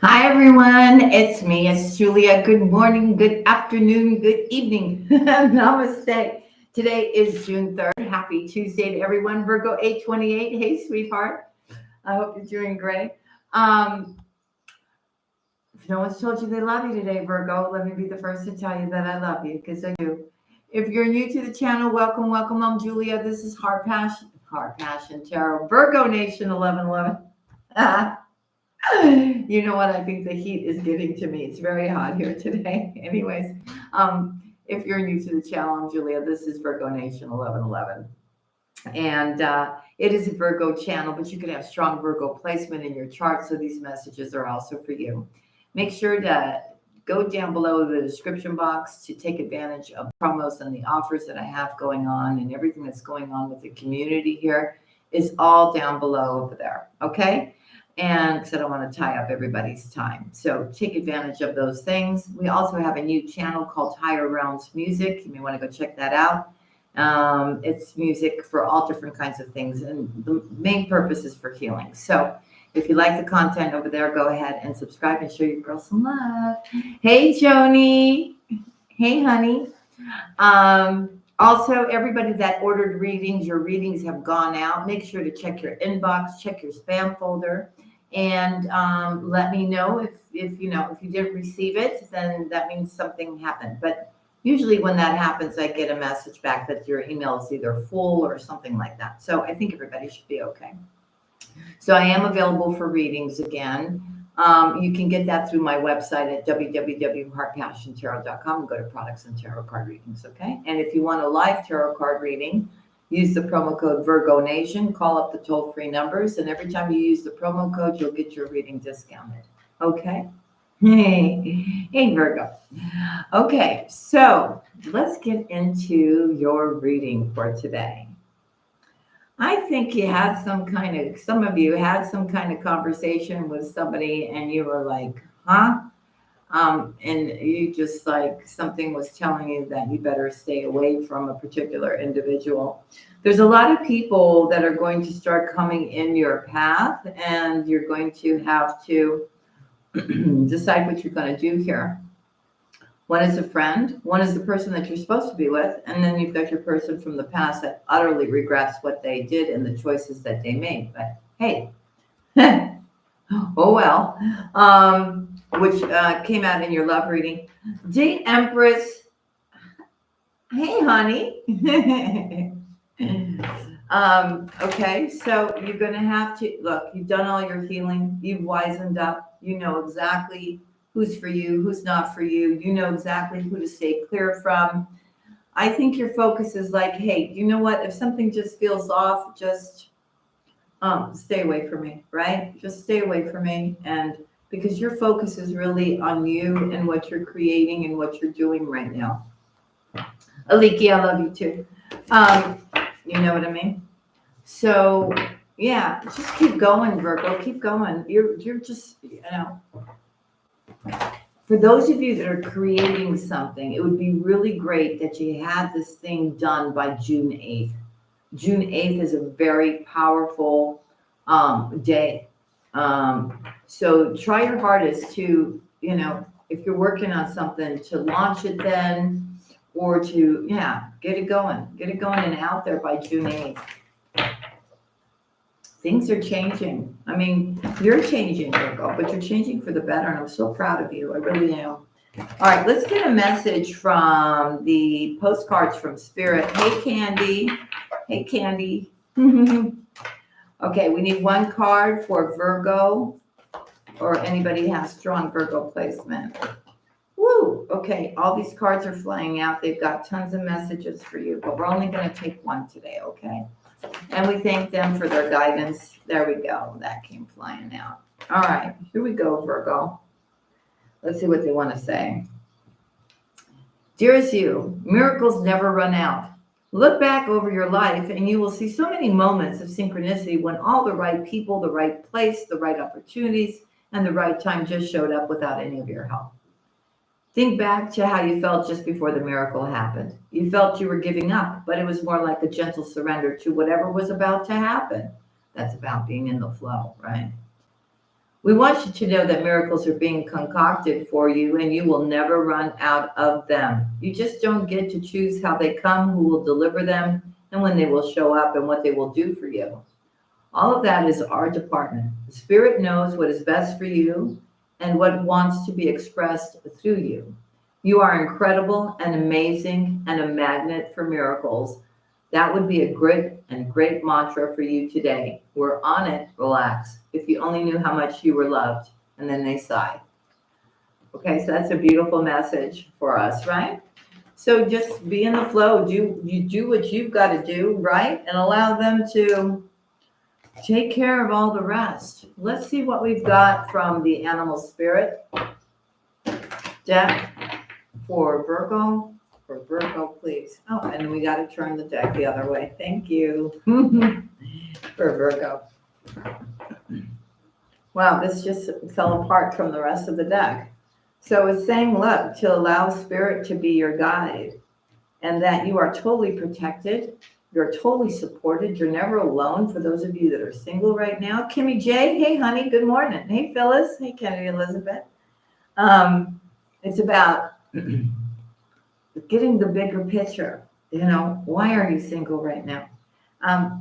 Hi, everyone. It's me. It's Julia. Good morning, good afternoon, good evening. Namaste. Today is June 3rd. Happy Tuesday to everyone. Virgo 828. Hey, sweetheart. I hope you're doing great. Um, if no one's told you they love you today, Virgo, let me be the first to tell you that I love you because I do. If you're new to the channel, welcome, welcome. I'm Julia. This is Heart Passion Tarot, Virgo Nation 1111. You know what? I think the heat is getting to me. It's very hot here today. Anyways, if you're new to the channel, I'm Julia. This is Virgo Nation 1111. And it is a Virgo channel, but you can have strong Virgo placement in your chart. So these messages are also for you. Make sure to go down below the description box to take advantage of promos and the offers that I have going on, and everything that's going on with the community here is all down below over there. Okay. And because I don't want to tie up everybody's time. So take advantage of those things. We also have a new channel called Higher Realms Music. You may want to go check that out. It's music for all different kinds of things, and the main purpose is for healing. So if you like the content over there, go ahead and subscribe and show your girl some love. Hey, Joni. Hey, honey. Also, everybody that ordered readings, your readings have gone out. Make sure to check your inbox, check your spam folder, and let me know if if you didn't receive it, then that means something happened. But usually when that happens, I get a message back that your email is either full or something like that. So I think everybody should be okay. So I am available for readings again. You can get that through my website at www.heartpassiontarot.com and go to products and tarot card readings. Okay. And if you want a live tarot card reading, use the promo code Virgo Nation, call up the toll-free numbers, and every time you use the promo code, you'll get your reading discounted. Okay. Hey, Virgo. Okay, so let's get into your reading for today. I think some of you had some kind of conversation with somebody and you were like, huh? And you just like something was telling you that you better stay away from a particular individual. There's a lot of people that are going to start coming in your path, and you're going to have to decide what you're going to do here. One is a friend, one is the person that you're supposed to be with, and then you've got your person from the past that utterly regrets what they did and the choices that they made. But hey, oh well, which came out in your love reading. Date Empress, hey honey. Okay, so you're going to have to look, you've done all your healing, you've wisened up, you know exactly who's for you, who's not for you, you know exactly who to stay clear from. I think your focus is like, hey, you know what? If something just feels off, just stay away from me, right? Just stay away from me. And because your focus is really on you and what you're creating and what you're doing right now. Aliki, I love you too. You know what I mean? So yeah, just keep going, Virgo. Keep going. You're just, for those of you that are creating something, it would be really great that you had this thing done by June 8th. June 8th is a very powerful day. So try your hardest to, if you're working on something, to launch it then, or to, get it going and out there by June 8th. Things are changing. I mean, you're changing, Virgo, but you're changing for the better, and I'm so proud of you. I really am. All right, let's get a message from the postcards from Spirit. Hey, Candy. Hey, Candy. Okay, we need one card for Virgo, or anybody has strong Virgo placement. Woo! Okay, all these cards are flying out. They've got tons of messages for you, but we're only going to take one today, okay? And we thank them for their guidance. There we go. That came flying out. All right, here we go, Virgo. Let's see what they want to say. Dearest you, miracles never run out. Look back over your life and you will see so many moments of synchronicity when all the right people, the right place, the right opportunities, and the right time just showed up without any of your help. Think back to how you felt just before the miracle happened. You felt you were giving up, but it was more like a gentle surrender to whatever was about to happen. That's about being in the flow, right? We want you to know that miracles are being concocted for you and you will never run out of them. You just don't get to choose how they come, who will deliver them, and when they will show up and what they will do for you. All of that is our department. The Spirit knows what is best for you and what wants to be expressed through you. You are incredible and amazing and a magnet for miracles. That would be a great mantra for you today. We're on it, relax. If you only knew how much you were loved. And then they sigh. Okay, so that's a beautiful message for us, right? So just be in the flow. Do what you've got to do, right? And allow them to take care of all the rest. Let's see what we've got from the animal spirit deck for Virgo. For Virgo, please. Oh, and we got to turn the deck the other way. Thank you. For Virgo. Wow, this just fell apart from the rest of the deck. So it's saying, look, to allow Spirit to be your guide and that you are totally protected. You're totally supported. You're never alone. For those of you that are single right now. Kimmy J, hey, honey, good morning. Hey, Phyllis. Hey, Kennedy Elizabeth. It's about getting the bigger picture. You know, why are you single right now?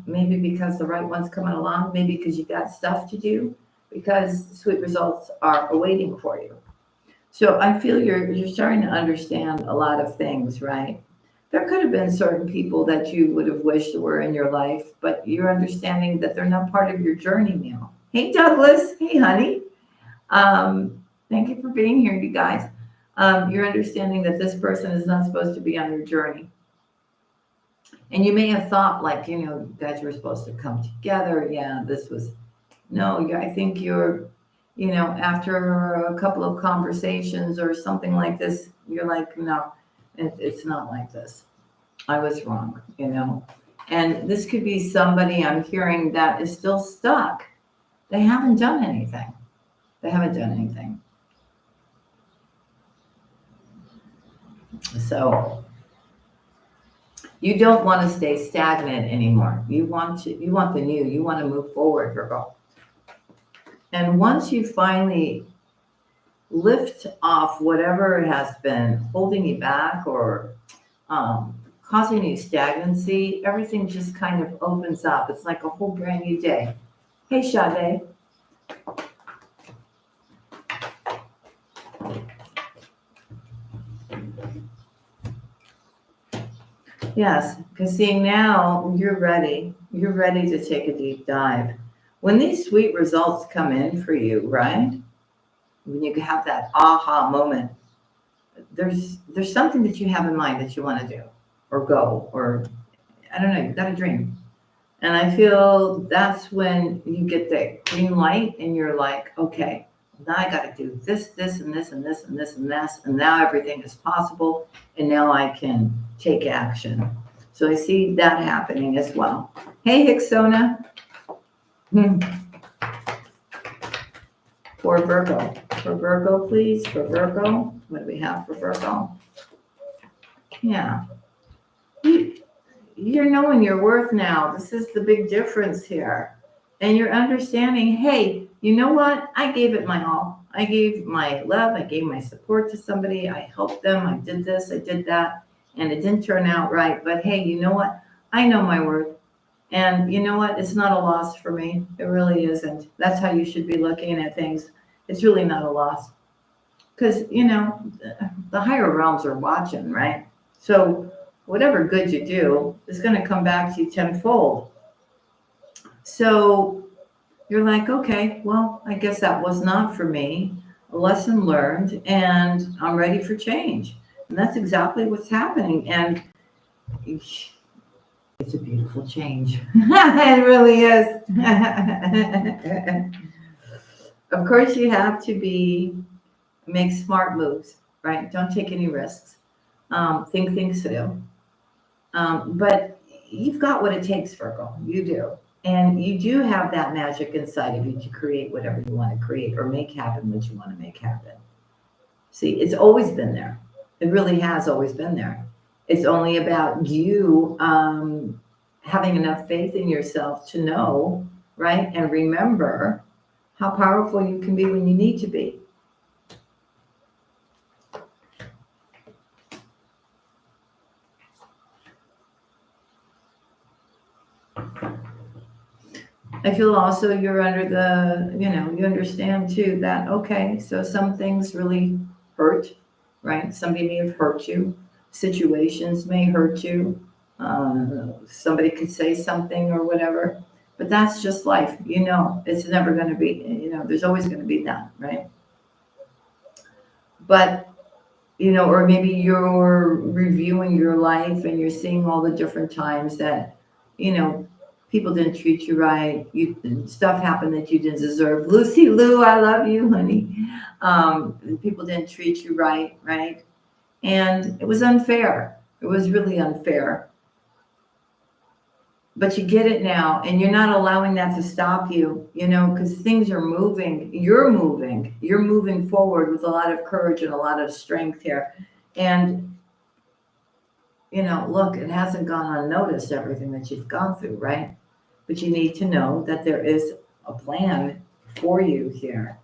Maybe because the right one's coming along. Maybe because you got stuff to do. Because sweet results are awaiting for you. So I feel you're starting to understand a lot of things, right? There could have been certain people that you would have wished were in your life, but you're understanding that they're not part of your journey now. Hey, Douglas. Hey, honey. Thank you for being here, you guys. You're understanding that this person is not supposed to be on your journey. And you may have thought, like, you know, you guys were supposed to come together. Yeah, this was... No, I think you're, you know, after a couple of conversations or something like this, you're like, no, it's not like this. I was wrong, you know. And this could be somebody I'm hearing that is still stuck. They haven't done anything. They haven't done anything. So you don't want to stay stagnant anymore. You want the new. You want to move forward, Virgo. And once you finally lift off whatever has been holding you back or causing you stagnancy, everything just kind of opens up. It's like a whole brand new day. Hey, Sade. Yes, because see, now you're ready. You're ready to take a deep dive. When these sweet results come in for you, right? When you have that aha moment, there's something that you have in mind that you want to do or go, or I don't know, you've got a dream. And I feel that's when you get the green light and you're like, okay, now I got to do this, and this, and this, and this, and this. And now everything is possible. And now I can take action. So I see that happening as well. Hey, Hicksona. For Virgo. For Virgo, please. For Virgo. What do we have for Virgo? Yeah. You're knowing your worth now. This is the big difference here. And you're understanding, hey, you know what? I gave it my all. I gave my love. I gave my support to somebody. I helped them. I did this. I did that. And it didn't turn out right. But hey, you know what? I know my worth. And you know what? It's not a loss for me. It really isn't. That's how you should be looking at things. It's really not a loss. Because, you know, the higher realms are watching, right? So whatever good you do is going to come back to you tenfold. So you're like, okay, well, I guess that was not for me. A lesson learned, and I'm ready for change. And that's exactly what's happening. And it's a beautiful change. It really is. Of course, you have to make smart moves, right? Don't take any risks. Think things through. But you've got what it takes, Virgo. You do. And you do have that magic inside of you to create whatever you want to create or make happen what you want to make happen. See, it's always been there. It really has always been there. It's only about you having enough faith in yourself to know, right? And remember how powerful you can be when you need to be. I feel also you're under the, you understand too that, okay, so some things really hurt, right? Somebody may have hurt you. Situations may hurt you. Somebody could say something or whatever, but that's just life. It's never going to be, there's always going to be that, right? But, or maybe you're reviewing your life and you're seeing all the different times that, people didn't treat you right. Stuff happened that you didn't deserve. Lucy Lou, I love you, honey. People didn't treat you right? And it was unfair. It was really unfair. But you get it now, and you're not allowing that to stop you, because things are moving. You're moving forward with a lot of courage and a lot of strength here. And, look, it hasn't gone unnoticed, everything that you've gone through, right? But you need to know that there is a plan for you here.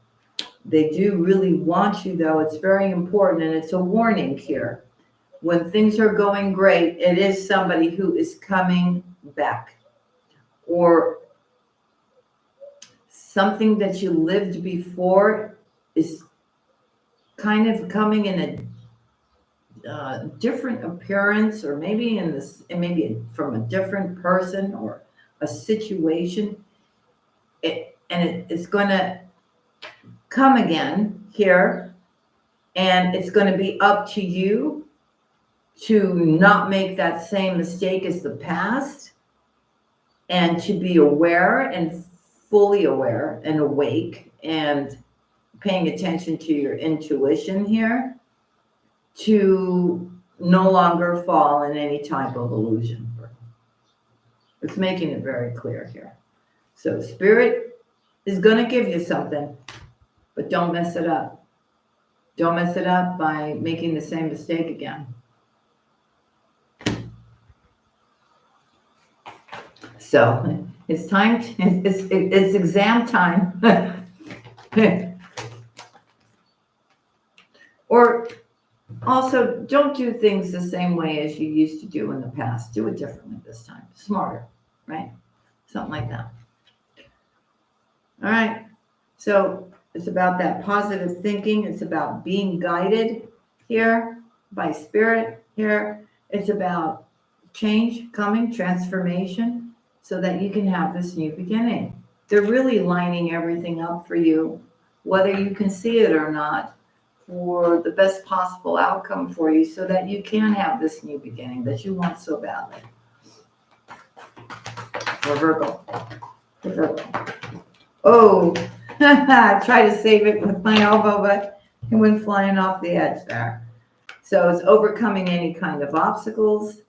They do really want you, though. It's very important, and it's a warning here. When things are going great, it is somebody who is coming back, or something that you lived before is kind of coming in a different appearance, or maybe from a different person or a situation. It's going to come again here, and it's going to be up to you to not make that same mistake as the past, and to be aware and fully aware and awake and paying attention to your intuition here, to no longer fall in any type of illusion. It's making it very clear here. So Spirit is going to give you something, but don't mess it up. Don't mess it up by making the same mistake again. So it's time. It's exam time. Or also, don't do things the same way as you used to do in the past. Do it differently this time. Smarter, right? Something like that. All right. So it's about that positive thinking. It's about being guided here by Spirit here. It's about change coming, transformation, so that you can have this new beginning. They're really lining everything up for you, whether you can see it or not, for the best possible outcome for you, so that you can have this new beginning that you want so badly. For Virgo. Oh, I tried to save it with my elbow, but it went flying off the edge there. So it's overcoming any kind of obstacles,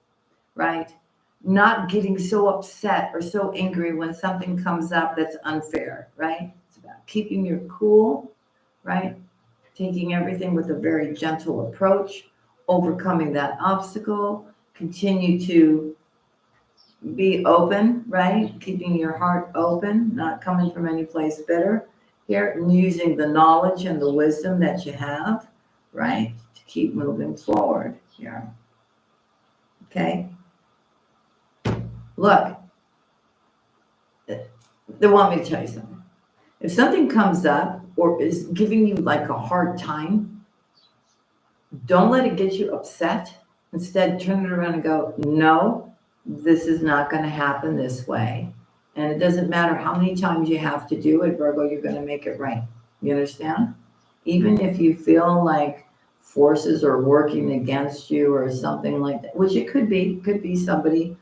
right? Not getting so upset or so angry when something comes up that's unfair, right? It's about keeping your cool, right? Taking everything with a very gentle approach, overcoming that obstacle, continue to be open, right? Keeping your heart open, not coming from any place bitter here, and using the knowledge and the wisdom that you have, right? To keep moving forward here. Okay? Look, they want me to tell you something. If something comes up or is giving you like a hard time, don't let it get you upset. Instead, turn it around and go, no, this is not going to happen this way. And it doesn't matter how many times you have to do it, Virgo, you're going to make it right. You understand? Even if you feel like forces are working against you or something like that, which it could be somebody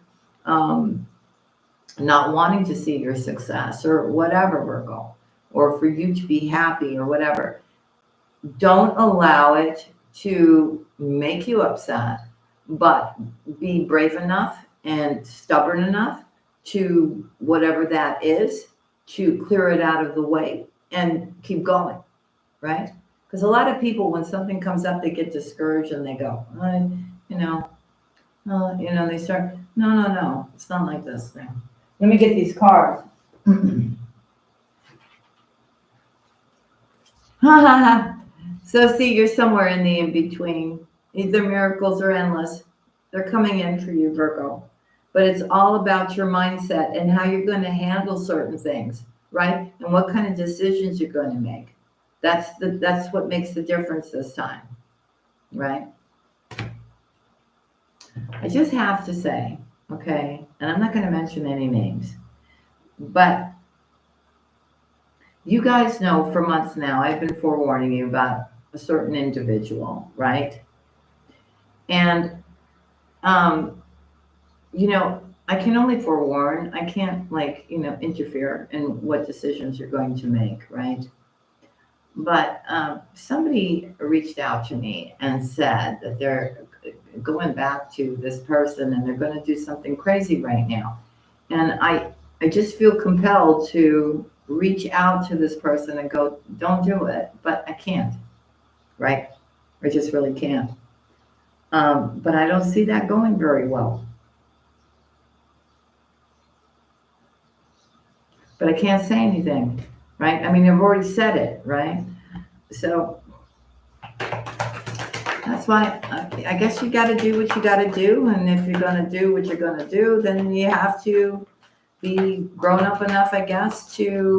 not wanting to see your success or whatever, Virgo, or for you to be happy or whatever. Don't allow it to make you upset, but be brave enough and stubborn enough to whatever that is, to clear it out of the way and keep going, right? Because a lot of people, when something comes up, they get discouraged and they go, they start, no, it's not like this thing. Let me get these cards. So see, you're somewhere in the in-between. The miracles are endless. They're coming in for you, Virgo. But it's all about your mindset and how you're going to handle certain things, right? And what kind of decisions you're going to make. That's what makes the difference this time, right? I just have to say, okay, and I'm not going to mention any names, but you guys know for months now, I've been forewarning you about a certain individual, right? And, you know, I can only forewarn. I can't, like, interfere in what decisions you're going to make, right? But somebody reached out to me and said that they're going back to this person and they're going to do something crazy right now. And I just feel compelled to reach out to this person and go, don't do it. But I can't, right? I just really can't. But I don't see that going very well. But I can't say anything, right? I mean, I've already said it, right? So that's why I guess you got to do what you got to do. And if you're going to do what you're going to do, then you have to be grown up enough, I guess, to,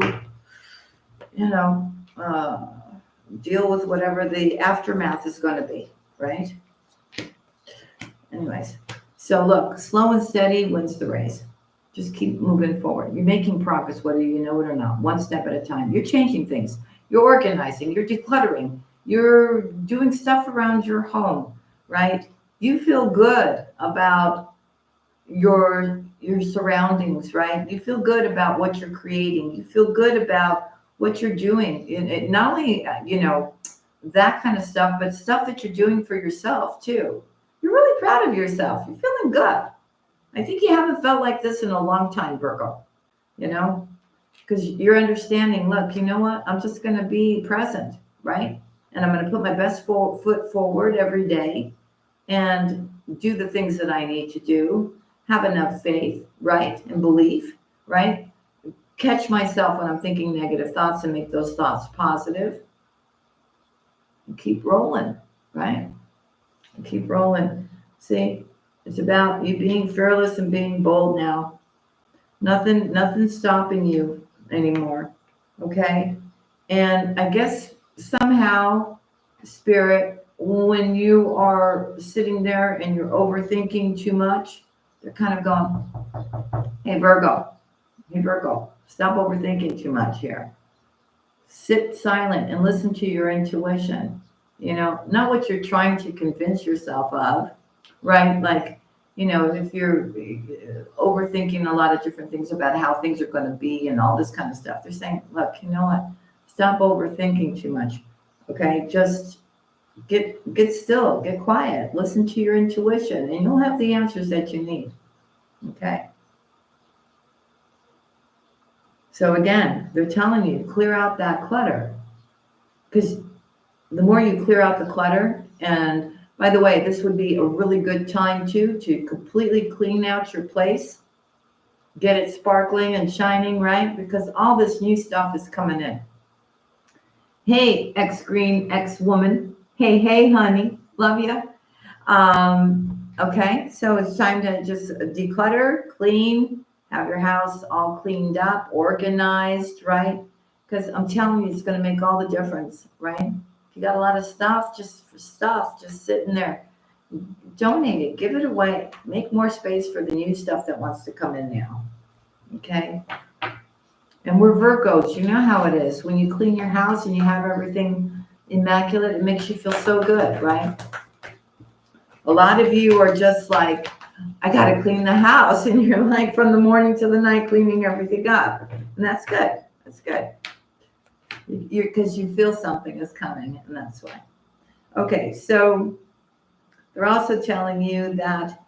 deal with whatever the aftermath is going to be, right? Anyways, so look, slow and steady wins the race. Just keep moving forward. You're making progress, whether you know it or not, one step at a time. You're changing things. You're organizing. You're decluttering. You're doing stuff around your home, right? You feel good about your surroundings, right? You feel good about what you're creating. You feel good about what you're doing. It not only, that kind of stuff, but stuff that you're doing for yourself too. You're really proud of yourself. You're feeling good. I think you haven't felt like this in a long time, Virgo, because you're understanding, look, you know what? I'm just going to be present, right? And I'm going to put my best foot forward every day and do the things that I need to do. Have enough faith, right? And belief, right? Catch myself when I'm thinking negative thoughts and make those thoughts positive. And keep rolling, right? And keep rolling. See, it's about you being fearless and being bold now. Nothing stopping you anymore, okay? And I guess somehow, Spirit, when you are sitting there and you're overthinking too much, they're kind of going, hey, Virgo, stop overthinking too much here. Sit silent and listen to your intuition. Not what you're trying to convince yourself of, right? Like, if you're overthinking a lot of different things about how things are going to be and all this kind of stuff, they're saying, look, you know what? Stop overthinking too much. Okay. Just get still, get quiet, listen to your intuition, and you'll have the answers that you need. Okay. So again, they're telling you, clear out that clutter, because the more you clear out the clutter, and by the way, this would be a really good time too to completely clean out your place, get it sparkling and shining, right? Because all this new stuff is coming in. Hey, ex-green, ex-woman. Hey, honey, love you. Okay, so it's time to just declutter, clean, have your house all cleaned up, organized, right? Because I'm telling you, it's going to make all the difference, right? You got a lot of stuff, just sitting there. Donate it, give it away, make more space for the new stuff that wants to come in now. Okay. And we're Virgos, you know how it is. When you clean your house and you have everything immaculate, it makes you feel so good, right? A lot of you are just like, I got to clean the house. And you're like from the morning to the night cleaning everything up. And that's good. That's good. Because you feel something is coming, and that's why. Okay, so they're also telling you that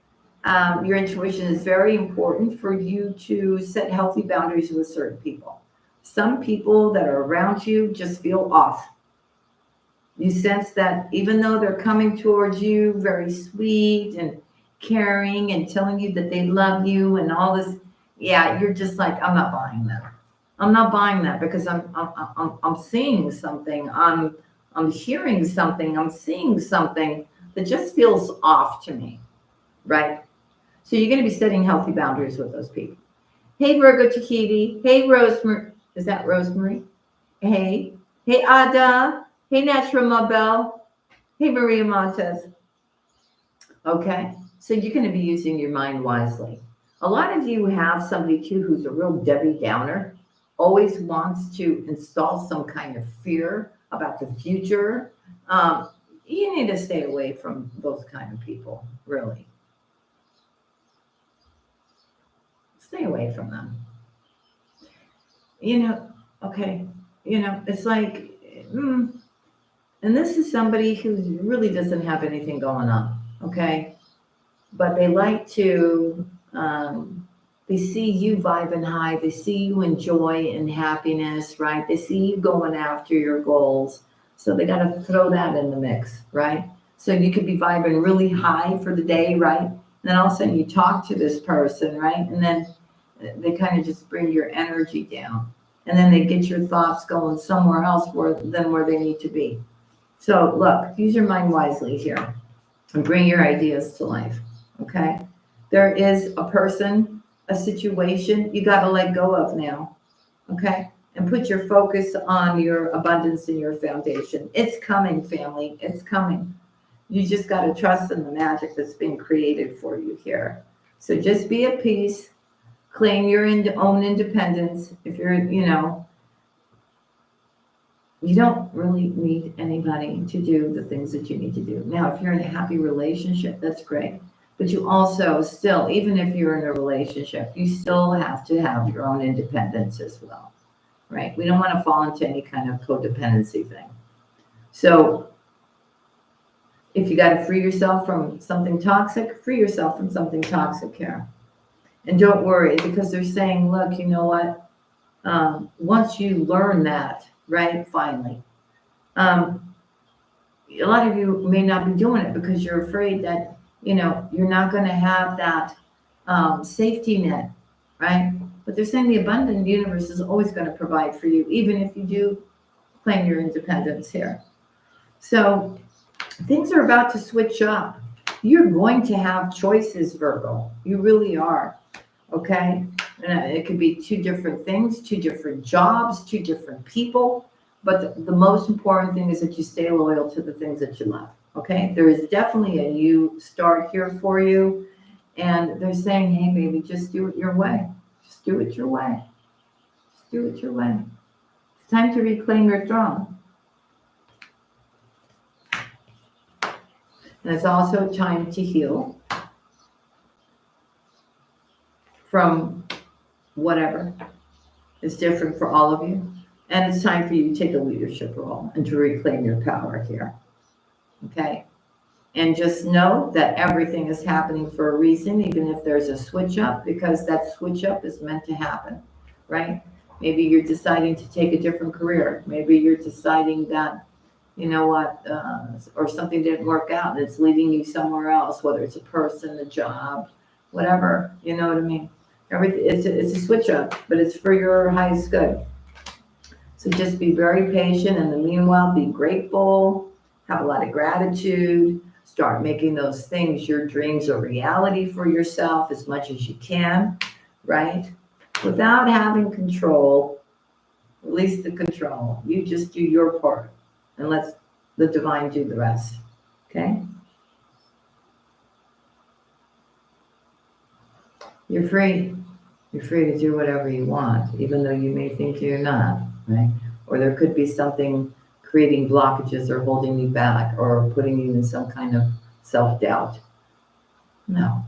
your intuition is very important for you to set healthy boundaries with certain people. Some people that are around you just feel off. You sense that even though they're coming towards you very sweet and caring and telling you that they love you and all this, yeah, you're just like, I'm not buying them. I'm not buying that because I'm seeing something. I'm hearing something. I'm seeing something that just feels off to me, right? So you're going to be setting healthy boundaries with those people. Hey, Virgo Tahiti. Hey, Rosemary. Is that Rosemary? Hey. Hey, Ada. Hey, Natural Mabel. Hey, Maria Montez. Okay. So you're going to be using your mind wisely. A lot of you have somebody too who's a real Debbie Downer, always wants to install some kind of fear about the future. Um, you need to stay away from those kind of people, really. Stay away from them. Okay, it's like, and this is somebody who really doesn't have anything going on, okay? But they like to, they see you vibing high, they see you in joy and happiness, right? They see you going after your goals. So they got to throw that in the mix, right? So you could be vibing really high for the day, right? And then all of a sudden you talk to this person, right? And then they kind of just bring your energy down. And then they get your thoughts going somewhere else than where they need to be. So look, use your mind wisely here and bring your ideas to life. Okay. There is a person, a situation you got to let go of now. Okay. And put your focus on your abundance and your foundation. It's coming, family. It's coming. You just got to trust in the magic that's being created for you here. So just be at peace, claim your own independence. If you're, you don't really need anybody to do the things that you need to do. Now, if you're in a happy relationship, that's great. But you also still, even if you're in a relationship, you still have to have your own independence as well, right? We don't want to fall into any kind of codependency thing. So if you got to free yourself from something toxic, free yourself from something toxic here. And don't worry, because they're saying, look, you know what? Once you learn that, right, finally, a lot of you may not be doing it because you're afraid that, you're not going to have that safety net, right? But they're saying the abundant universe is always going to provide for you, even if you do claim your independence here. So things are about to switch up. You're going to have choices, Virgo. You really are. Okay. And it could be two different things, two different jobs, two different people. But the most important thing is that you stay loyal to the things that you love. Okay. There is definitely a new start here for you. And they're saying, hey, baby, just do it your way. Just do it your way. Just do it your way. It's time to reclaim your throne. And it's also time to heal from whatever is different for all of you. And it's time for you to take a leadership role and to reclaim your power here. Okay? And just know that everything is happening for a reason, even if there's a switch up, because that switch up is meant to happen, right? Maybe you're deciding to take a different career. Maybe you're deciding that, or something didn't work out and it's leading you somewhere else, whether it's a person, a job, whatever, you know what I mean? It's a switch up, but it's for your highest good. So just be very patient. In the meanwhile, be grateful, have a lot of gratitude, start making those things, your dreams, a reality for yourself as much as you can, right? Without having control, release the control. You just do your part and let the divine do the rest, okay? You're free. You're free to do whatever you want, even though you may think you're not, right? Or there could be something creating blockages or holding you back or putting you in some kind of self-doubt. No.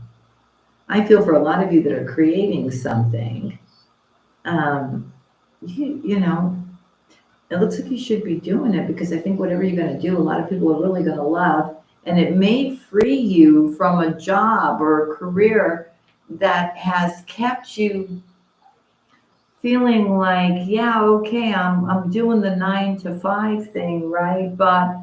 I feel for a lot of you that are creating something, it looks like you should be doing it because I think whatever you're going to do, a lot of people are really going to love. And it may free you from a job or a career that has kept you feeling like, yeah, okay, I'm doing the 9 to 5 thing, right? But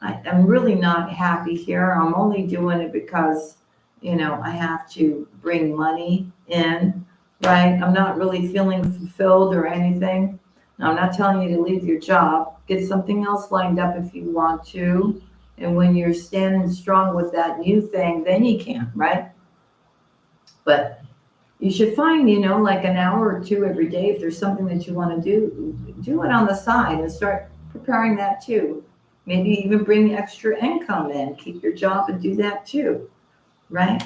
I'm really not happy here. I'm only doing it because, I have to bring money in, right? I'm not really feeling fulfilled or anything. Now, I'm not telling you to leave your job. Get something else lined up if you want to. And when you're standing strong with that new thing, then you can, right? But you should find, like an hour or two every day. If there's something that you want to do it on the side and start preparing that too. Maybe even bring extra income in. Keep your job and do that too, right?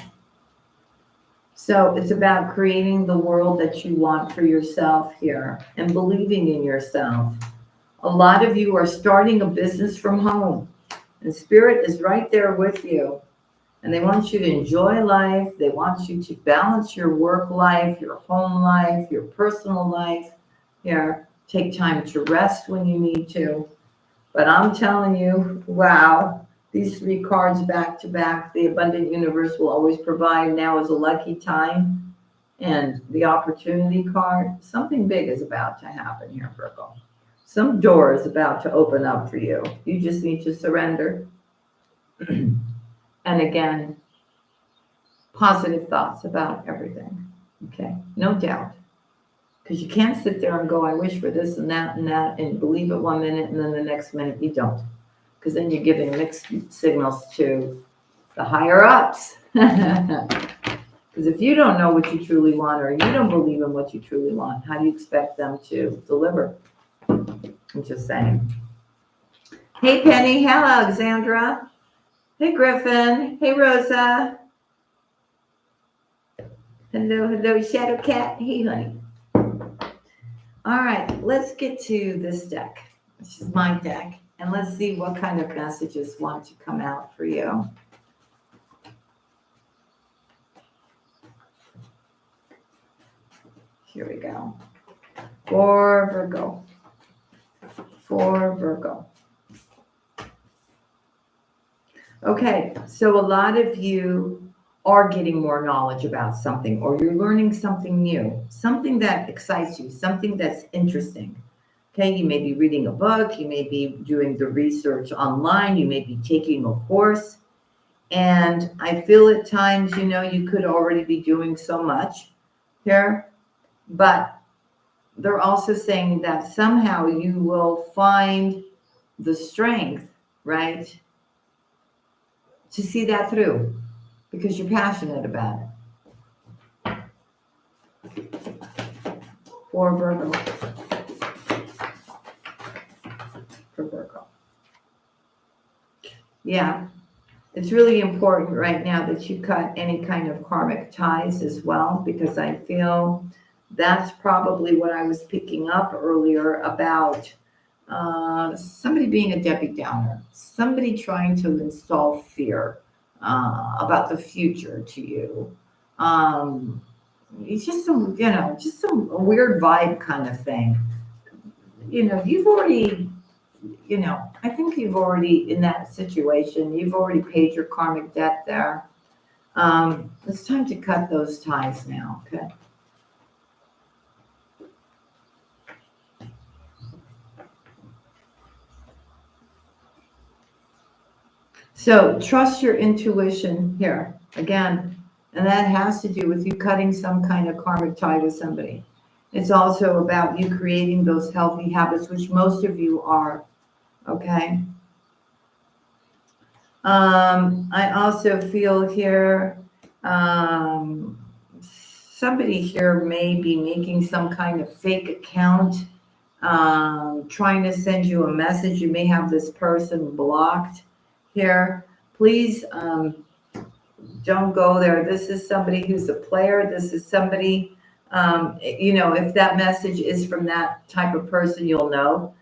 So it's about creating the world that you want for yourself here and believing in yourself. A lot of you are starting a business from home, and Spirit is right there with you. And they want you to enjoy life. They want you to balance your work life, your home life, your personal life. Here, take time to rest when you need to. But I'm telling you, wow, these 3 cards back to back, the abundant universe will always provide. Now is a lucky time. And the opportunity card, something big is about to happen here, Virgo. Some door is about to open up for you. You just need to surrender. And again, positive thoughts about everything. Okay, no doubt. Because you can't sit there and go, I wish for this and that, and believe it 1 minute, and then the next minute you don't. Because then you're giving mixed signals to the higher ups. Because if you don't know what you truly want, or you don't believe in what you truly want, how do you expect them to deliver? I'm just saying. Hey, Penny. Hello, Alexandra. Hey, Griffin. Hey, Rosa. Hello, Shadow Cat. Hey, honey. All right, let's get to this deck. This is my deck. And let's see what kind of messages want to come out for you. Here we go. For Virgo. For Virgo. Okay, so a lot of you are getting more knowledge about something, or you're learning something new, something that excites you, something that's interesting. Okay, you may be reading a book, you may be doing the research online, you may be taking a course. And I feel at times, you could already be doing so much here, but they're also saying that somehow you will find the strength, right, to see that through because you're passionate about it. For Virgo. For Virgo. Yeah. It's really important right now that you cut any kind of karmic ties as well, because I feel that's probably what I was picking up earlier about somebody being a Debbie Downer, somebody trying to install fear about the future to you. It's just some weird vibe kind of thing. You've already, I think you've already, in that situation, you've already paid your karmic debt there. It's time to cut those ties now, okay? So trust your intuition here, again, and that has to do with you cutting some kind of karmic tie with somebody. It's also about you creating those healthy habits, which most of you are, okay? I also feel here, somebody here may be making some kind of fake account, trying to send you a message. You may have this person blocked here. Please don't go there. This is somebody who's a player. This is somebody, if that message is from that type of person, you'll know.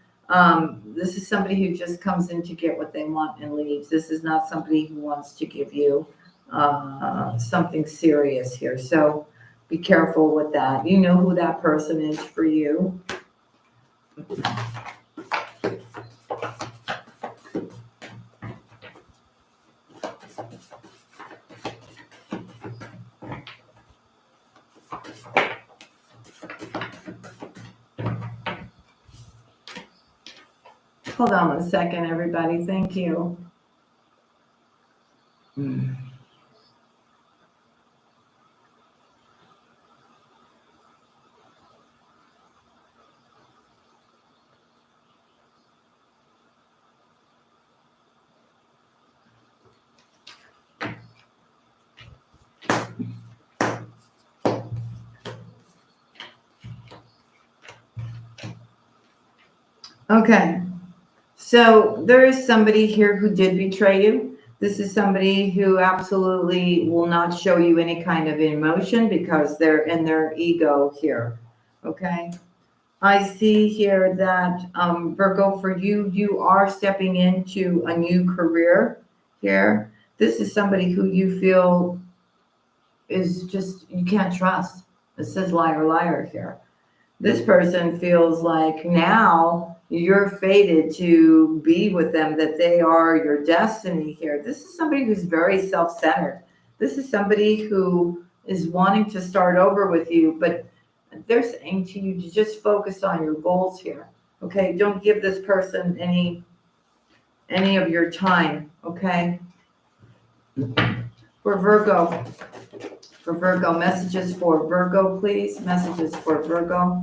This is somebody who just comes in to get what they want and leaves. This is not somebody who wants to give you something serious here. So be careful with that. You know who that person is for you. Hold on 1 second, everybody. Thank you. Okay. So there is somebody here who did betray you. This is somebody who absolutely will not show you any kind of emotion because they're in their ego here. Okay. I see here that Virgo, for you, you are stepping into a new career here. This is somebody who you feel is just, you can't trust. It says liar, liar here. This person feels like now you're fated to be with them, that they are your destiny here. This is somebody who's very self-centered. This is somebody who is wanting to start over with you, but they're saying to you to just focus on your goals here. Okay, don't give this person any of your time. Okay, for Virgo. For Virgo, messages for Virgo, please. Messages for Virgo.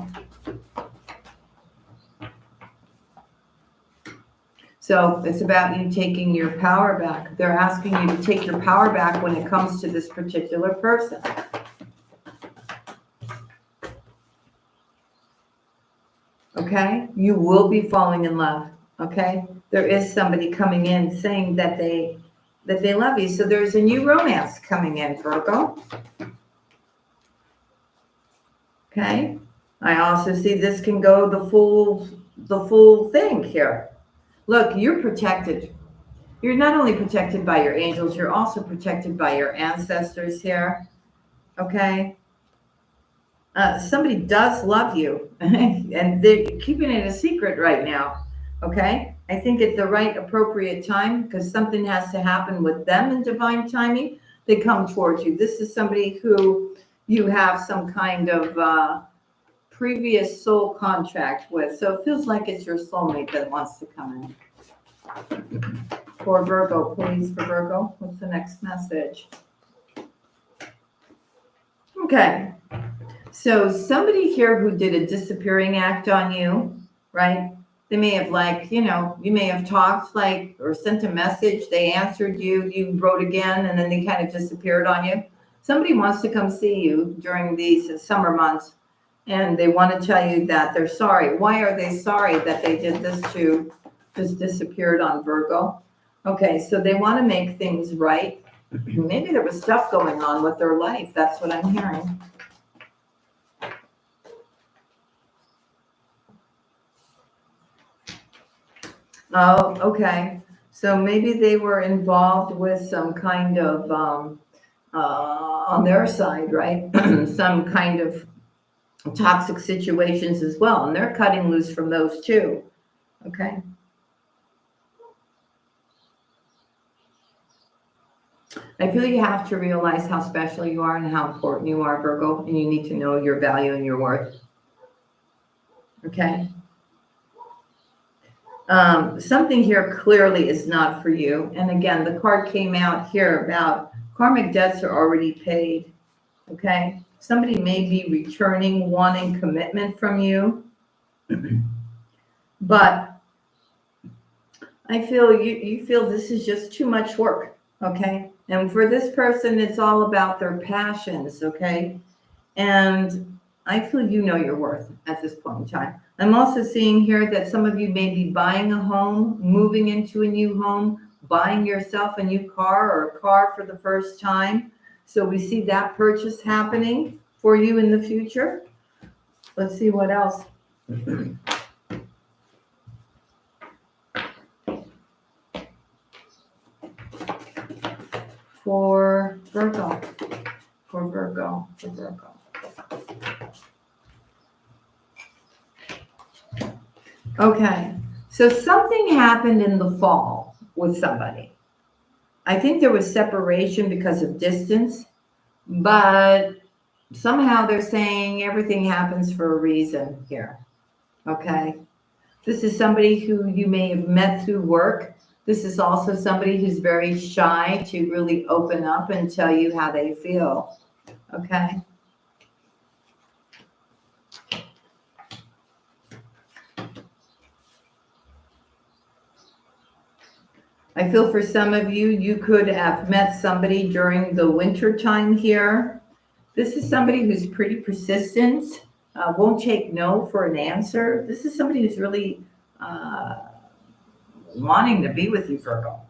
So it's about you taking your power back. They're asking you to take your power back when it comes to this particular person. Okay? You will be falling in love. Okay? There is somebody coming in saying that they love you. So there's a new romance coming in, Virgo. Okay? I also see this can go the full thing here. Look, you're protected. You're not only protected by your angels, you're also protected by your ancestors here. Okay? Somebody does love you, and they're keeping it a secret right now. Okay? I think at the right appropriate time, because something has to happen with them in divine timing, they come towards you. This is somebody who you have some kind of previous soul contract with. So it feels like it's your soulmate that wants to come in. For Virgo, please, for Virgo. What's the next message? Okay. So somebody here who did a disappearing act on you, right? They may have you may have talked or sent a message. They answered you, you wrote again, and then they kind of disappeared on you. Somebody wants to come see you during these summer months, and they want to tell you that they're sorry. Why are they sorry that they did this to just disappeared on Virgo? Okay, so they want to make things right. Maybe there was stuff going on with their life. That's what I'm hearing. Oh, okay. So maybe they were involved with some kind of, on their side, right? Some kind of toxic situations as well. And they're cutting loose from those too. Okay. I feel you have to realize how special you are and how important you are, Virgo, and you need to know your value and your worth. Okay. Something here clearly is not for you. And again, the card came out here about karmic debts are already paid. Okay. Somebody may be returning, wanting commitment from you. But I feel you feel this is just too much work. Okay. And for this person, it's all about their passions. Okay. And I feel you know your worth at this point in time. I'm also seeing here that some of you may be buying a home, moving into a new home, buying yourself a new car or a car for the first time. So we see that purchase happening for you in the future. Let's see what else. For Virgo. For Virgo. For Virgo. Okay, so something happened in the fall with somebody. I think there was separation because of distance, but somehow they're saying everything happens for a reason here. Okay, this is somebody who you may have met through work. This is also somebody who's very shy to really open up and tell you how they feel. Okay. I feel for some of you, you could have met somebody during the winter time here. This is somebody who's pretty persistent, won't take no for an answer. This is somebody who's really wanting to be with you, Virgo.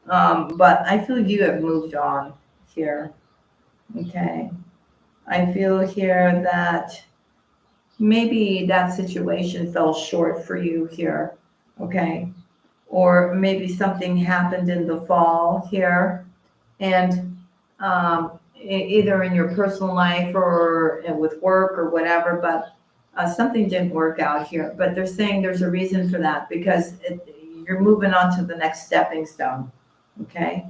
But I feel you have moved on here. Okay. I feel here that maybe that situation fell short for you here. Okay. Or maybe something happened in the fall here, and either in your personal life or with work or whatever, but something didn't work out here. But they're saying there's a reason for that because you're moving on to the next stepping stone. Okay.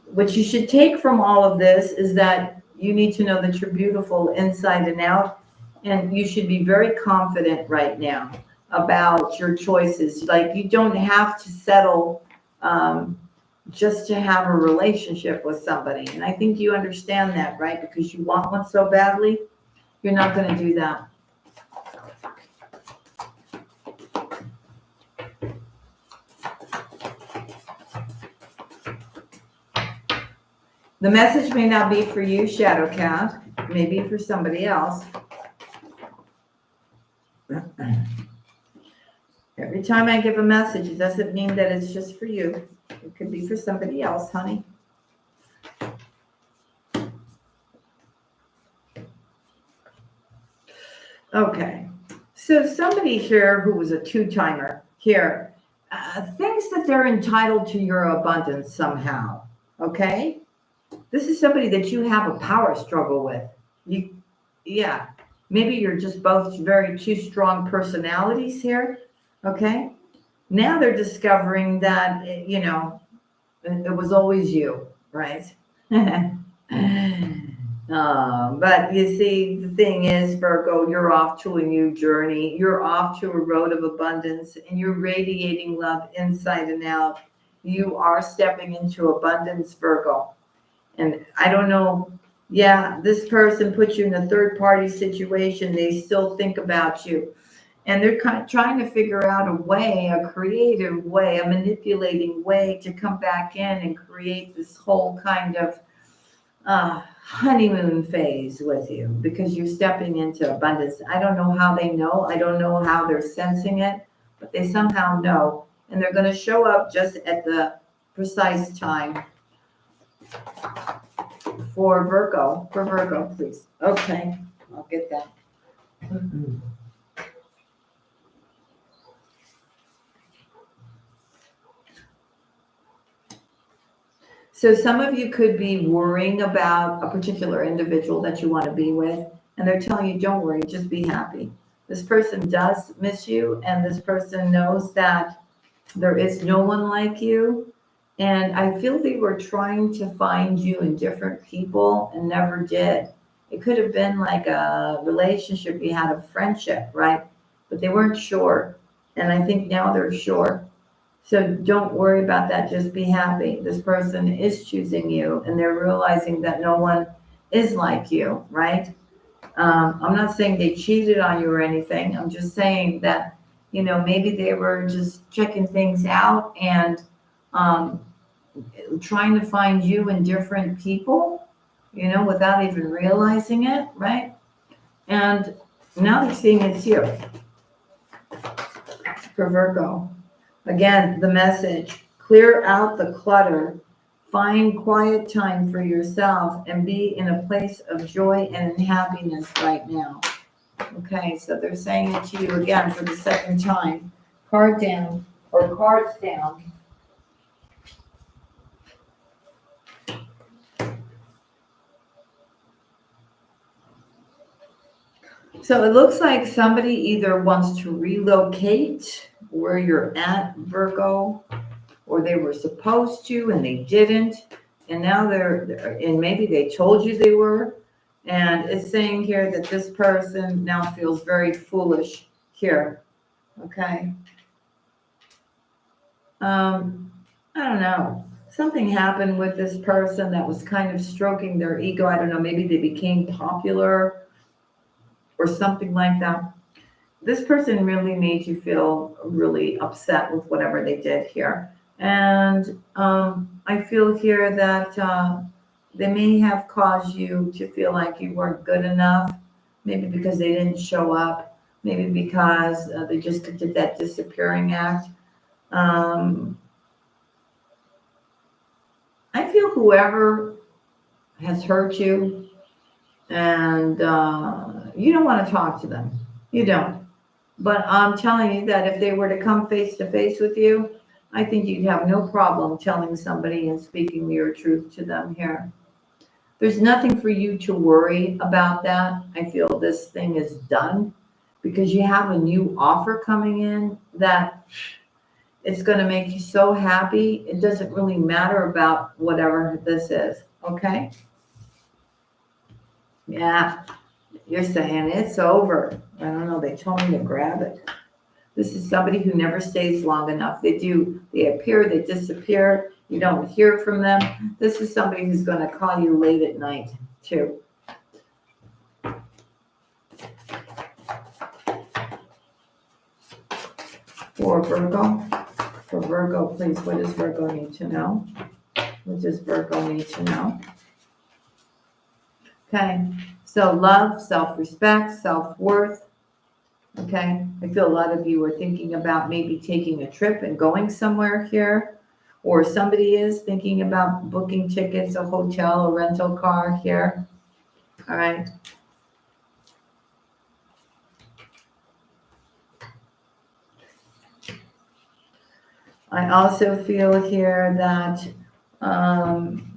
What you should take from all of this is that you need to know that you're beautiful inside and out, and you should be very confident right now about your choices. Like, you don't have to settle just to have a relationship with somebody. And I think you understand that, right? Because you want one so badly, you're not going to do that. The message may not be for you, Shadow Cat. It may be for somebody else. Every time I give a message, it doesn't mean that it's just for you. It could be for somebody else, honey. Okay. So somebody here who was a two-timer here thinks that they're entitled to your abundance somehow. Okay? This is somebody that you have a power struggle with. Yeah. Maybe you're just both very two strong personalities here. Okay. Now they're discovering that, it was always you, right? But you see, the thing is, Virgo, you're off to a new journey. You're off to a road of abundance, and you're radiating love inside and out. You are stepping into abundance, Virgo. And I don't know, yeah, this person put you in a third party situation. They still think about you. And they're kind of trying to figure out a way, a creative way, a manipulating way to come back in and create this whole kind of honeymoon phase with you, because you're stepping into abundance. I don't know how they know. I don't know how they're sensing it, but they somehow know. And they're going to show up just at the precise time. For Virgo, please. Okay, I'll get that. So some of you could be worrying about a particular individual that you want to be with, and they're telling you, don't worry, just be happy. This person does miss you, and this person knows that there is no one like you. And I feel they were trying to find you in different people and never did. It could have been like a relationship you had, a friendship, right? But they weren't sure. And I think now they're sure. So don't worry about that. Just be happy. This person is choosing you, and they're realizing that no one is like you, right? I'm not saying they cheated on you or anything. I'm just saying that, maybe they were just checking things out and trying to find you in different people, without even realizing it, right? And now they're seeing it's you. For Virgo. Again, the message: clear out the clutter, find quiet time for yourself, and be in a place of joy and happiness right now. Okay, so they're saying it to you again for the second time. Card down, or cards down. So it looks like somebody either wants to relocate where you're at, Virgo, or they were supposed to and they didn't, and now and maybe they told you they were. And it's saying here that this person now feels very foolish here. Okay. I don't know. Something happened with this person that was kind of stroking their ego. I don't know. Maybe they became popular or something like that. This person really made you feel really upset with whatever they did here. And I feel here that they may have caused you to feel like you weren't good enough, maybe because they didn't show up, maybe because they just did that disappearing act. I feel whoever has hurt you and you don't want to talk to them. You don't. But I'm telling you that if they were to come face to face with you, I think you'd have no problem telling somebody and speaking your truth to them here. There's nothing for you to worry about that. I feel this thing is done because you have a new offer coming in that it's going to make you so happy. It doesn't really matter about whatever this is. Okay? Yeah, you're saying it's over. I don't know. They told me to grab it. This is somebody who never stays long enough. They appear, they disappear. You don't hear from them. This is somebody who's going to call you late at night, too. For Virgo, please, what does Virgo need to know? What does Virgo need to know? Okay, so love, self-respect, self-worth. Okay, I feel a lot of you are thinking about maybe taking a trip and going somewhere here, or somebody is thinking about booking tickets, a hotel, a rental car here. All right. I also feel here that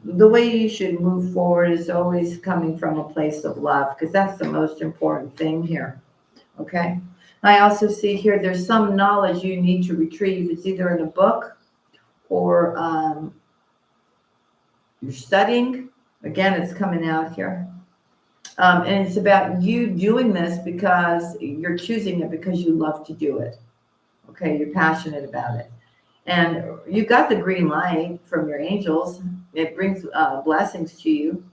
the way you should move forward is always coming from a place of love, because that's the most important thing here. Okay. I also see here there's some knowledge you need to retrieve. It's either in a book or you're studying. Again, it's coming out here. And it's about you doing this because you're choosing it because you love to do it. Okay. You're passionate about it. And you got the green light from your angels. It brings blessings to you.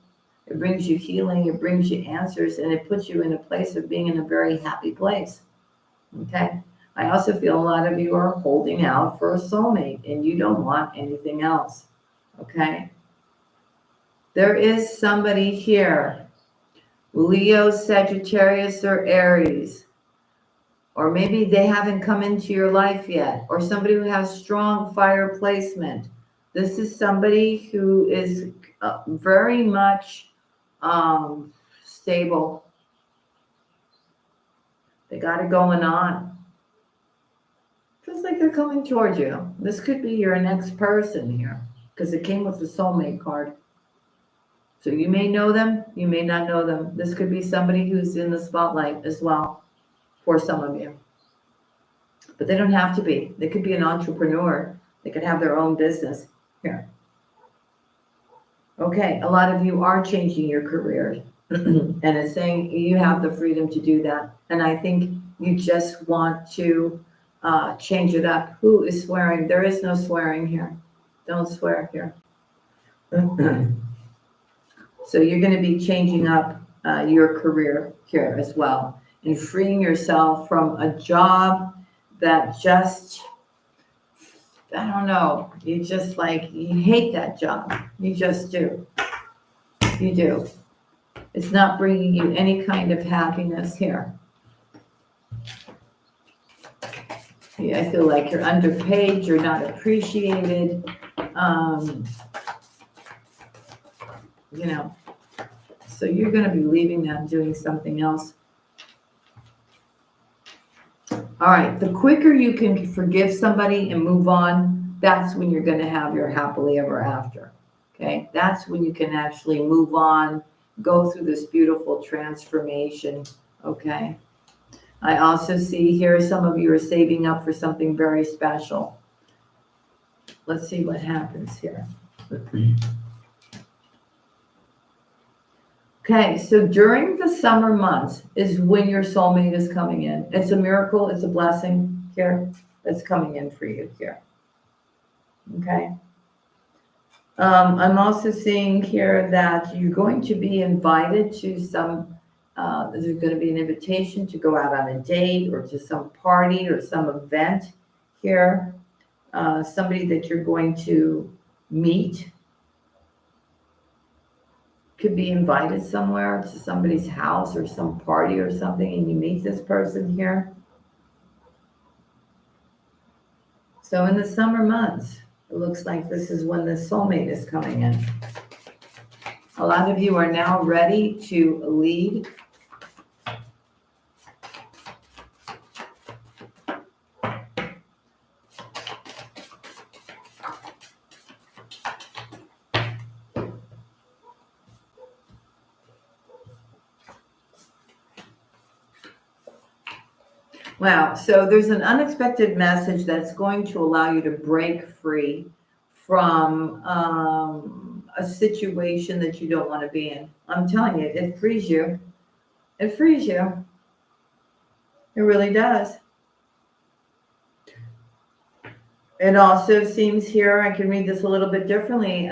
It brings you healing. It brings you answers. And it puts you in a place of being in a very happy place. Okay. I also feel a lot of you are holding out for a soulmate and you don't want anything else. Okay. There is somebody here, Leo, Sagittarius, or Aries. Or maybe they haven't come into your life yet, or somebody who has strong fire placement. This is somebody who is very much stable. They got it going on. Feels like they're coming towards you. This could be your next person here because it came with the soulmate card. So you may know them, you may not know them. This could be somebody who's in the spotlight as well for some of you. But they don't have to be. They could be an entrepreneur. They could have their own business here. Okay, a lot of you are changing your career. And it's saying you have the freedom to do that. And I think you just want to change it up. Who is swearing? There is no swearing here. Don't swear here. So you're going to be changing up your career here as well and freeing yourself from a job that just, I don't know, you just you hate that job. You just do. You do. It's not bringing you any kind of happiness here. Yeah, I feel like you're underpaid, you're not appreciated. So you're going to be leaving that and doing something else. All right, the quicker you can forgive somebody and move on, that's when you're going to have your happily ever after. Okay, that's when you can actually move on, go through this beautiful transformation. Okay, I also see here some of you are saving up for something very special. Let's see what happens here. Okay, so during the summer months is when your soulmate is coming in. It's a miracle, it's a blessing here that's coming in for you here. Okay. I'm also seeing here that you're going to be invited to some, there's going to be an invitation to go out on a date or to some party or some event here. Somebody that you're going to meet. could be invited somewhere to somebody's house or some party or something, and you meet this person here. So in the summer months, it looks like this is when the soulmate is coming in. A lot of you are now ready to lead. Wow, so there's an unexpected message that's going to allow you to break free from a situation that you don't want to be in. I'm telling you, it frees you. It frees you. It really does. It also seems here, I can read this a little bit differently.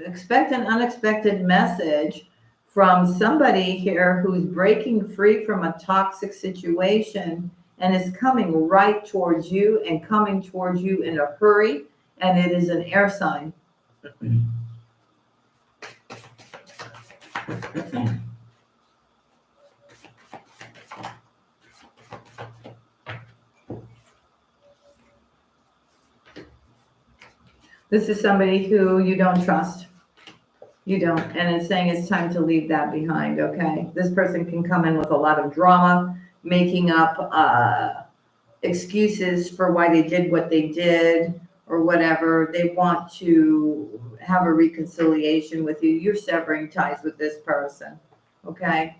Expect an unexpected message from somebody here who's breaking free from a toxic situation and is coming right towards you and coming towards you in a hurry. And it is an air sign. This is somebody who you don't trust. You don't. And it's saying it's time to leave that behind, okay? This person can come in with a lot of drama, making up excuses for why they did what they did or whatever. They want to have a reconciliation with you. You're severing ties with this person, okay?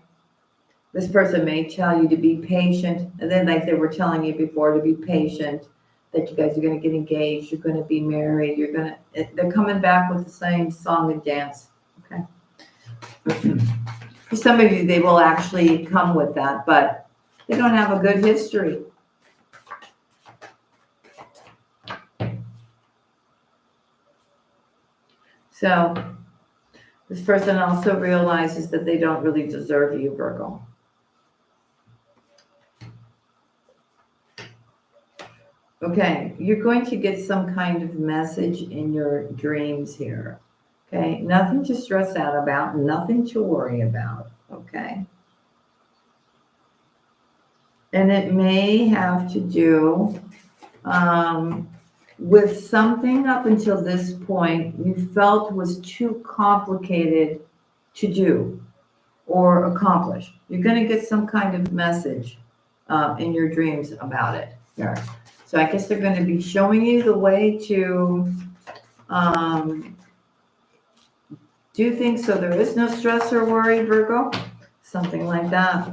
This person may tell you to be patient. And then like they were telling you before, to be patient, that you guys are going to get engaged, you're going to be married, they're coming back with the same song and dance, okay? For some of you, they will actually come with that, but they don't have a good history. So this person also realizes that they don't really deserve you, Virgo. Okay, you're going to get some kind of message in your dreams here. Okay, nothing to stress out about, nothing to worry about. Okay. And it may have to do with something up until this point you felt was too complicated to do or accomplish. You're going to get some kind of message in your dreams about it here. So I guess they're going to be showing you the way to do things so there is no stress or worry, Virgo. Something like that.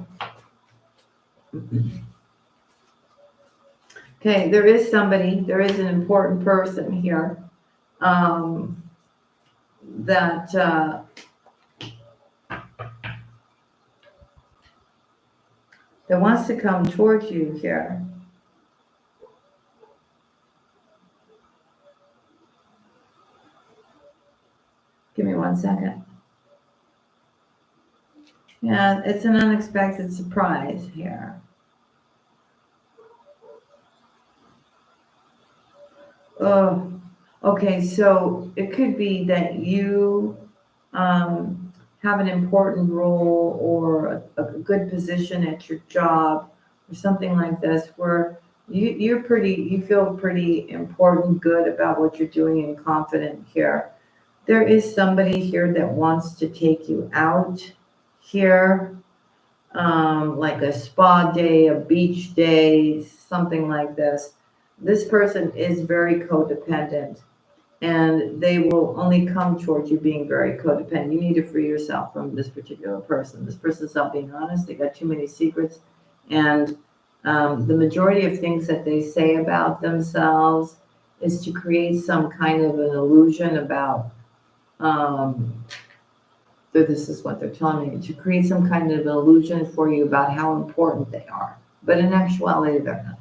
Okay, there is an important person here that wants to come towards you here. Give me 1 second. Yeah, it's an unexpected surprise here. Oh, okay, so it could be that you have an important role or a good position at your job or something like this where you feel pretty important, good about what you're doing and confident here. There is somebody here that wants to take you out here, like a spa day, a beach day, something like this. This person is very codependent, and they will only come towards you being very codependent. You need to free yourself from this particular person. This person's not being honest. They got too many secrets, and the majority of things that they say about themselves is to create some kind of an illusion about this is what they're telling you, to create some kind of illusion for you about how important they are. But in actuality, they're not.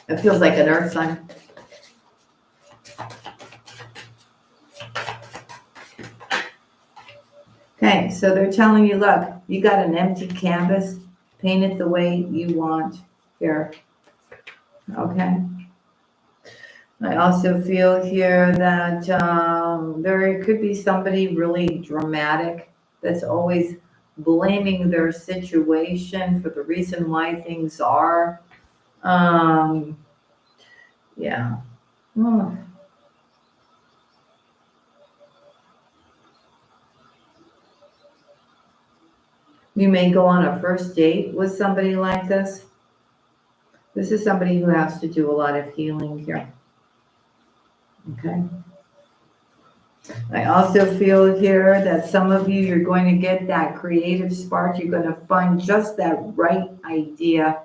It feels like an earth sign. Okay, so they're telling you, look, you got an empty canvas, paint it the way you want here. Okay. I also feel here that there could be somebody really dramatic that's always blaming their situation for the reason why things are. Um, yeah. Hmm. You may go on a first date with somebody like this. This is somebody who has to do a lot of healing here. Okay. I also feel here that some of you, you're going to get that creative spark. You're going to find just that right idea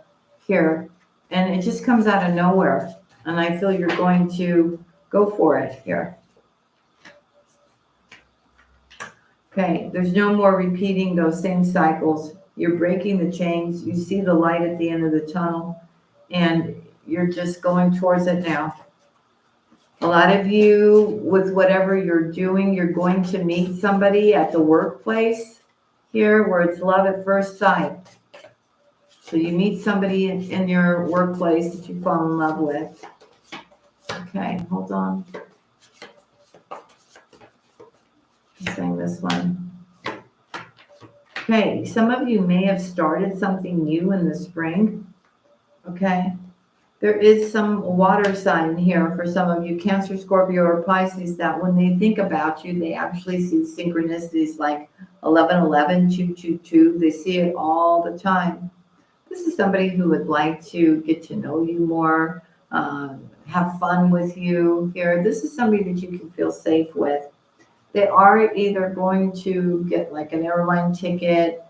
here. And it just comes out of nowhere. And I feel you're going to go for it here. Okay, there's no more repeating those same cycles. You're breaking the chains. You see the light at the end of the tunnel. And you're just going towards it now. A lot of you, with whatever you're doing, you're going to meet somebody at the workplace here where it's love at first sight. So you meet somebody in your workplace that you fall in love with. Okay, hold on. I'm saying this one. Okay, some of you may have started something new in the spring. Okay. There is some water sign here for some of you, Cancer, Scorpio, or Pisces, that when they think about you, they actually see synchronicities like 1111, 222. They see it all the time. This is somebody who would like to get to know you more, have fun with you here. This is somebody that you can feel safe with. They are either going to get like an airline ticket,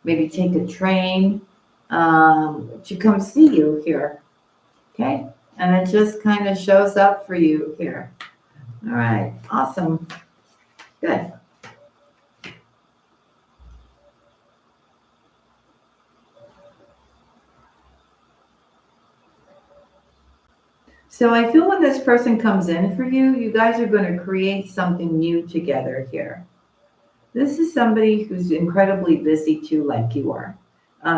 maybe take a train, to come see you here. Okay. And it just kind of shows up for you here. All right. Awesome. Good. So I feel when this person comes in for you, you guys are going to create something new together here. This is somebody who's incredibly busy too, like you are.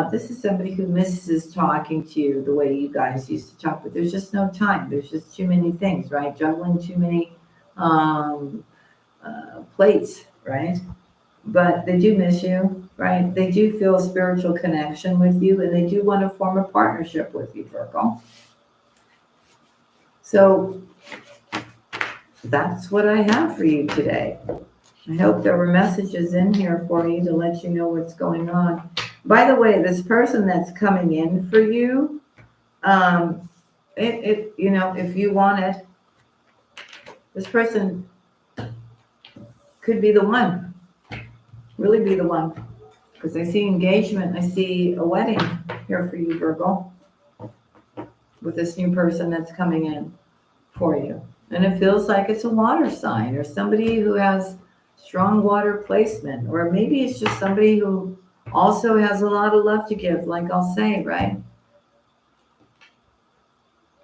This is somebody who misses talking to you the way you guys used to talk, but there's just no time. There's just too many things, right? Juggling too many plates, right? But they do miss you, right? They do feel a spiritual connection with you, and they do want to form a partnership with you, Virgo. So that's what I have for you today. I hope there were messages in here for you to let you know what's going on. By the way, this person that's coming in for you, if you want it, this person could be the one, really be the one. Because I see engagement, I see a wedding here for you, Virgo, with this new person that's coming in for you. And it feels like it's a water sign or somebody who has strong water placement, or maybe it's just somebody who also has a lot of love to give, like I'll say, right?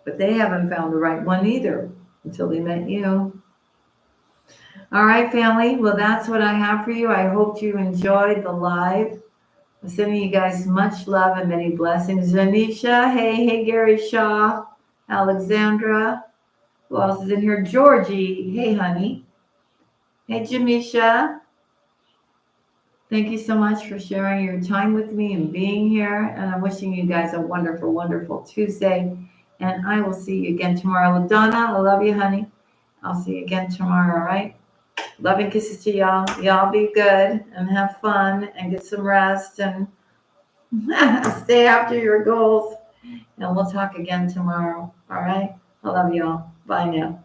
But they haven't found the right one either until they met you. All right, family. Well, that's what I have for you. I hope you enjoyed the live. I'm sending you guys much love and many blessings. Zanisha, hey, Gary Shaw, Alexandra. Who else is in here? Georgie, hey, honey. Hey, Jamisha. Thank you so much for sharing your time with me and being here. And I'm wishing you guys a wonderful, wonderful Tuesday. And I will see you again tomorrow. LaDonna, I love you, honey. I'll see you again tomorrow, all right? Love and kisses to y'all. Y'all be good and have fun and get some rest and stay after your goals. And we'll talk again tomorrow, all right? I love y'all. Bye now.